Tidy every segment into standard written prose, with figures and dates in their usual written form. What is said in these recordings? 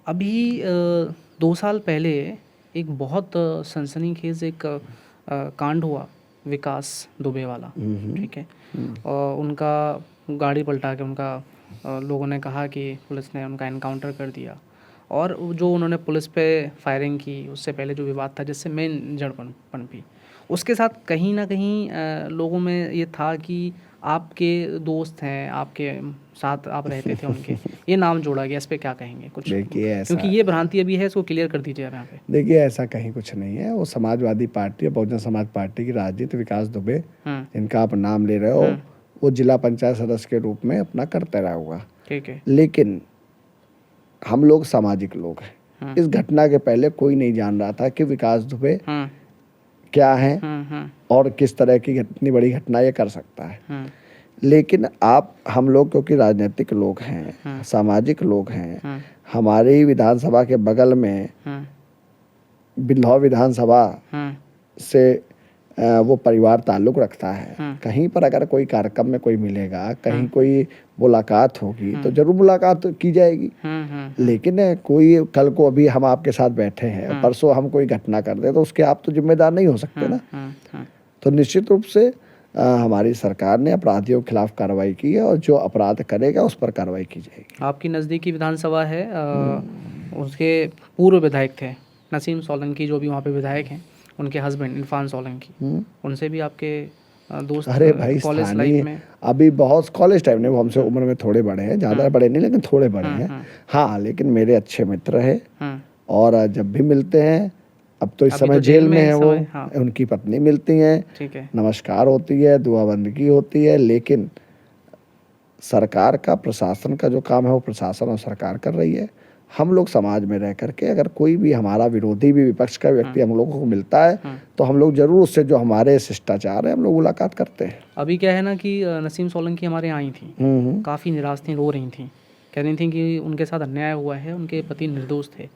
अभी 2 साल पहले एक बहुत सनसनीखेज एक कांड हुआ, विकास दुबे वाला, ठीक है। और उनका गाड़ी पलटा के उनका लोगों ने कहा कि पुलिस ने उनका एनकाउंटर कर दिया। और जो उन्होंने पुलिस पे फायरिंग की, उससे पहले जो विवाद था जिससे मेन जड़ पनपी, उसके साथ कहीं ना कहीं लोगों में ये था कि आपके दोस्त हैं, आपके साथ आप रहते थे उनके, ये नाम जोड़ा गया। इस पे क्या कहेंगे कुछ? देखिए क्योंकि ऐसा ये भ्रांति अभी है, इसको क्लियर कर दीजिए आप यहाँ पे। देखिए ऐसा कहीं कुछ नहीं है। वो समाजवादी पार्टी और बहुजन समाज पार्टी की राजनीति विकास दुबे, जिनका आप नाम ले रहे हो, वो जिला पंचायत सदस्य के रूप में अपना करता रहा होगा। ठीक है। लेकिन हम लोग सामाजिक लोग हैं। इस घटना के पहले कोई नहीं जान रहा था कि विकास दुबे क्या है और किस तरह की इतनी बड़ी घटना ये कर सकता है। लेकिन हम लोग क्योंकि राजनीतिक लोग हैं, सामाजिक लोग हैं, हमारी विधानसभा के बगल में बिल्हौर विधानसभा से वो परिवार ताल्लुक रखता है। कहीं पर अगर कोई कार्यक्रम में कोई मिलेगा, कहीं कोई मुलाकात होगी तो जरूर मुलाकात की जाएगी। लेकिन कोई कल को अभी हम आपके साथ बैठे हैं, परसों हम कोई घटना कर दे तो उसके आप तो जिम्मेदार नहीं हो सकते ना। तो निश्चित रूप से हमारी सरकार ने अपराधियों के खिलाफ कार्रवाई की है और जो अपराध करेगा उस पर कार्रवाई की जाएगी। आपकी नज़दीकी विधानसभा है, उसके पूर्व विधायक थे नसीम सोलंकी, जो भी वहाँ पे विधायक हैं, उनके हस्बैंड इरफान सोलंकी, उनसे भी आपके दोस्त? अरे भाई, कॉलेज लाइफ में अभी बहुत कॉलेज टाइम में वो हमसे उम्र में थोड़े बड़े हैं, ज़्यादा बड़े नहीं लेकिन थोड़े बड़े हैं। हाँ, लेकिन मेरे अच्छे मित्र हैं और जब भी मिलते हैं, अब तो इस समय जेल में है वो, उनकी पत्नी मिलती हैं, ठीक है, नमस्कार होती है, दुआबंदगी होती है। लेकिन सरकार का, प्रशासन का जो काम है वो प्रशासन और सरकार कर रही है। हम लोग समाज में रह करके अगर कोई भी हमारा विरोधी भी, विपक्ष का व्यक्ति हम लोगों को मिलता है तो हम लोग जरूर उससे जो हमारे शिष्टाचार है हम लोग मुलाकात करते हैं। अभी क्या है ना कि नसीम सोलंकी हमारे यहाँ आई थी, काफ़ी निराश थी, रो रही थी, कह रही थी कि उनके साथ अन्याय हुआ है, उनके पति निर्दोष थे।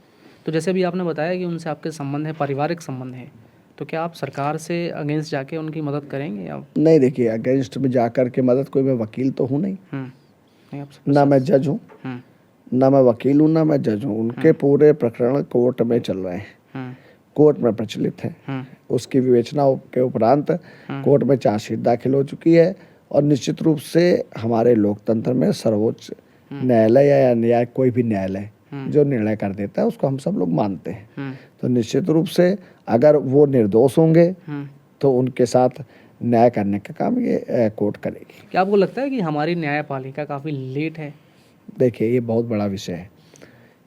तो जैसे भी आपने बताया कि उनसे आपके संबंध है, पारिवारिक संबंध है, तो क्या आप सरकार से अगेंस्ट जाके उनकी मदद करेंगे या? नहीं, देखिए अगेंस्ट में जा कर के मदद, कोई मैं वकील तो हूँ नहीं, ना मैं जज हूँ, ना मैं वकील हूँ, ना मैं जज हूँ। उनके पूरे प्रकरण कोर्ट में चल रहे हैं, कोर्ट में प्रचलित है। उसकी विवेचना के उपरांत कोर्ट में चार्जशीट दाखिल हो चुकी है और निश्चित रूप से हमारे लोकतंत्र में सर्वोच्च न्यायालय या न्याय, कोई भी न्यायालय जो निर्णय कर देता है उसको हम सब लोग मानते हैं। तो निश्चित रूप से अगर वो निर्दोष होंगे तो उनके साथ न्याय करने का काम ये कोर्ट करेगी। क्या आपको लगता है कि हमारी न्यायपालिका काफ़ी लेट है? देखिए, ये बहुत बड़ा विषय है,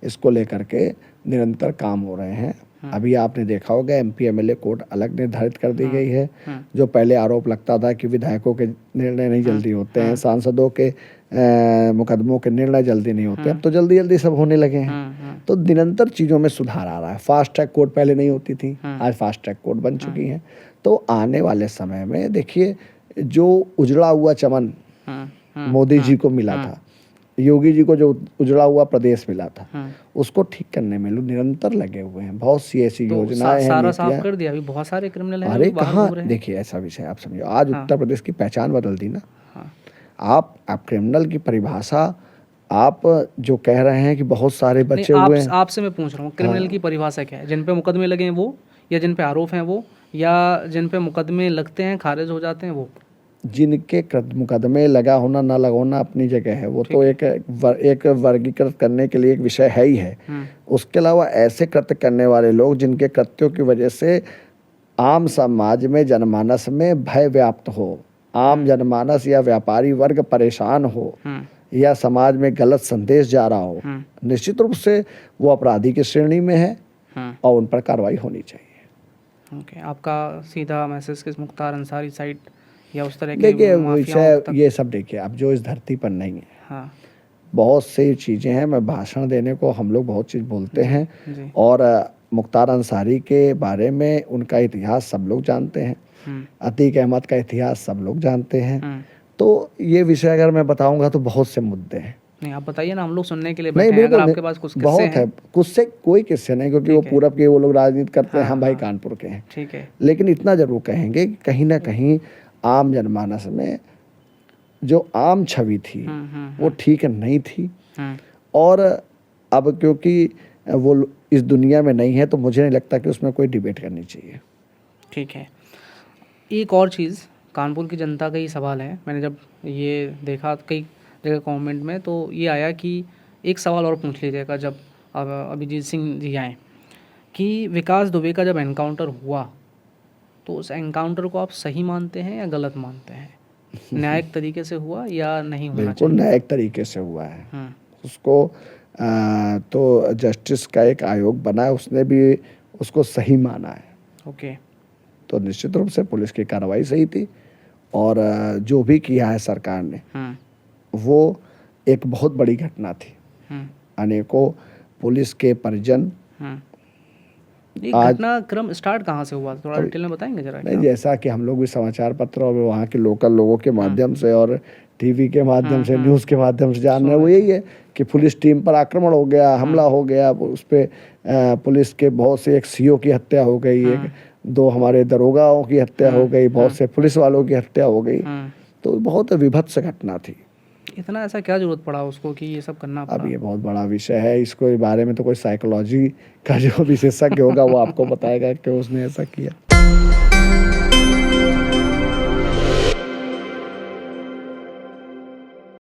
इसको लेकर के निरंतर काम हो रहे हैं। अभी आपने देखा होगा एमपी एमएलए कोर्ट अलग निर्धारित कर दी गई है। जो पहले आरोप लगता था कि विधायकों के निर्णय नहीं जल्दी होते हैं, सांसदों के मुकदमों के निर्णय जल्दी नहीं होते, अब तो जल्दी जल्दी सब होने लगे हैं। तो निरंतर चीज़ों में सुधार आ रहा है। फास्ट ट्रैक कोर्ट पहले नहीं होती थी, आज फास्ट ट्रैक कोर्ट बन चुकी हैं। तो आने वाले समय में देखिए, जो उजड़ा हुआ चमन मोदी जी को मिला था, योगी जी को जो उजड़ा हुआ प्रदेश मिला था, उसको ठीक करने में लोग निरंतर लगे हुए हैं। बहुत सी ऐसी योजनाएं हैं, सारा साफ कर दिया, अभी बहुत सारे क्रिमिनल हैं। अरे कहाँ, देखिए ऐसा विषय आप समझो, आज उत्तर प्रदेश की पहचान बदल दी ना। आप क्रिमिनल की परिभाषा, आप जो कह रहे हैं कि बहुत सारे बचे हुए हैं, आपसे मैं पूछ रहा हूँ क्रिमिनल की परिभाषा क्या है? जिन पे मुकदमे लगे हैं वो, या जिन पे आरोप हैं वो, या जिन पे मुकदमे लगते हैं खारिज हो जाते हैं वो? जिनके मुकदमे लगा होना ना लगा होना अपनी जगह है, वो तो एक वर्गीकृत करने के लिए एक विषय है ही है। उसके अलावा ऐसे कृत्य करने वाले लोग जिनके कृत्यों की वजह से आम समाज में, जनमानस में भय व्याप्त हो, आम जनमानस या व्यापारी वर्ग परेशान हो, या समाज में गलत संदेश जा रहा हो, निश्चित रूप से वो अपराधी की श्रेणी में है और उन पर कार्रवाई होनी चाहिए। ओके, आपका सीधा मैसेज किस मुख्तार अंसारी साइड या उस तरह के? देखिए विषय ये सब, देखिए अब जो इस धरती पर नहीं है, हाँ, बहुत सी चीज़ें हैं। मैं भाषण देने को, हम लोग बहुत चीज़ बोलते हैं और मुख्तार अंसारी के बारे में उनका इतिहास सब लोग जानते हैं, अतीक अहमद का इतिहास सब लोग जानते हैं। तो ये विषय अगर मैं बताऊंगा तो बहुत से मुद्दे हैं। नहीं, आप बताइए ना, हम लोग सुनने के लिए बैठे हैं। अगर आपके पास कुछ किस्से बहुत है, कुछ से कोई किस्से नहीं, क्योंकि वो पूरब के वो लोग राजनीति करते हैं, हम भाई कानपुर के हैं, ठीक है। लेकिन इतना जरूर कहेंगे कि कहीं ना कहीं आम जनमानस में जो आम छवि थी वो ठीक नहीं थी और अब क्योंकि वो इस दुनिया में नहीं है तो मुझे नहीं लगता कि उसमें कोई डिबेट करनी चाहिए। ठीक है। एक और चीज़, कानपुर की जनता का ही सवाल है, मैंने जब ये देखा कई जगह कमेंट में तो ये आया कि एक सवाल और पूछ लीजिएगा जब अभिजीत सिंह जी आए, कि विकास दुबे का जब एनकाउंटर हुआ तो उस एनकाउंटर को आप सही मानते हैं या गलत मानते हैं? न्यायिक तरीके से हुआ या नहीं होना बिल्कुल चाहिए? न्यायिक तरीके से हुआ है। उसको तो जस्टिस का एक आयोग बना है, उसने भी उसको सही माना है। ओके। तो निश्चित रूप से पुलिस की कार्रवाई सही थी और जो भी किया है सरकार ने वो एक बहुत बड़ी घटना थी। अनेकों पुलिस के परिजन ये आज घटनाक्रम स्टार्ट कहाँ से हुआ, थोड़ा डिटेल में बताएंगे जरा? नहीं, जैसा कि हम लोग भी समाचार पत्र और वहाँ के लोकल लोगों के माध्यम से और टीवी के माध्यम से, न्यूज़ के माध्यम से जान रहे हैं, वो यही है कि पुलिस टीम पर आक्रमण हो गया, हमला हो गया, उस पर पुलिस के बहुत से, एक सीओ की हत्या हो गई, एक दो हमारे दरोगाओं की हत्या हो गई, बहुत से पुलिस वालों की हत्या हो गई। तो बहुत विभत्स घटना थी। इतना ऐसा क्या जरूरत पड़ा उसको कि ये सब करना पड़ा? अब ये बहुत बड़ा विषय है, इसको बारे में तो कोई साइकोलॉजी का जो विशेषज्ञ होगा वो आपको बताएगा कि उसने ऐसा किया।